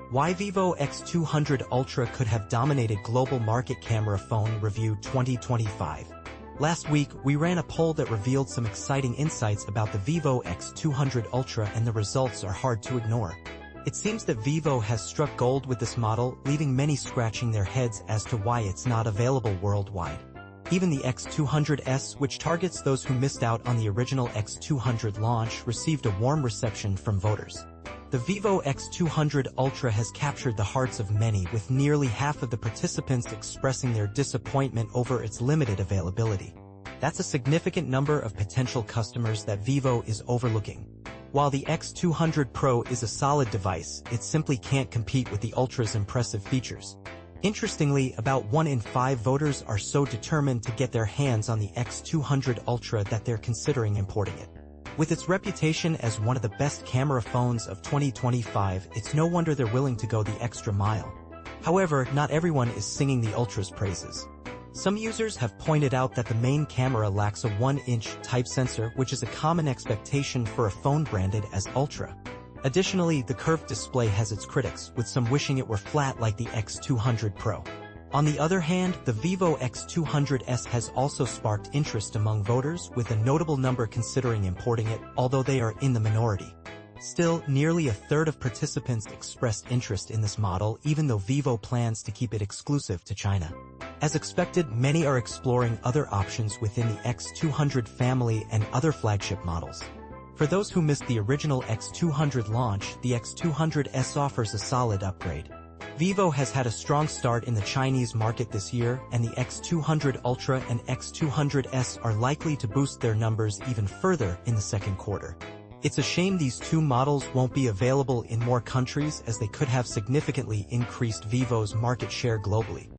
Why vivo X200 Ultra could have dominated global market camera phone review 2025. Last week, we ran a poll that revealed some exciting insights about the vivo X200 Ultra, and the results are hard to ignore. It seems that Vivo has struck gold with this model, leaving many scratching their heads as to why it's not available worldwide. Even the X200S, which targets those who missed out on the original X200 launch, received a warm reception from voters. The vivo X200 Ultra has captured the hearts of many, with nearly half of the participants expressing their disappointment over its limited availability. That's a significant number of potential customers that Vivo is overlooking. While the X200 Pro is a solid device, it simply can't compete with the Ultra's impressive features. Interestingly, about 1 in 5 voters are so determined to get their hands on the X200 Ultra that they're considering importing it. With its reputation as one of the best camera phones of 2025, it's no wonder they're willing to go the extra mile. However, not everyone is singing the Ultra's praises. Some users have pointed out that the main camera lacks a 1-inch type sensor, which is a common expectation for a phone branded as Ultra. Additionally, the curved display has its critics, with some wishing it were flat like the X200 Pro. On the other hand, the vivo X200S has also sparked interest among voters, with a notable number considering importing it, although they are in the minority. Still, nearly a third of participants expressed interest in this model, even though Vivo plans to keep it exclusive to China. As expected, many are exploring other options within the X200 family and other flagship models. For those who missed the original X200 launch, the X200S offers a solid upgrade. Vivo has had a strong start in the Chinese market this year, and the X200 Ultra and X200S are likely to boost their numbers even further in the second quarter. It's a shame these two models won't be available in more countries, as they could have significantly increased Vivo's market share globally.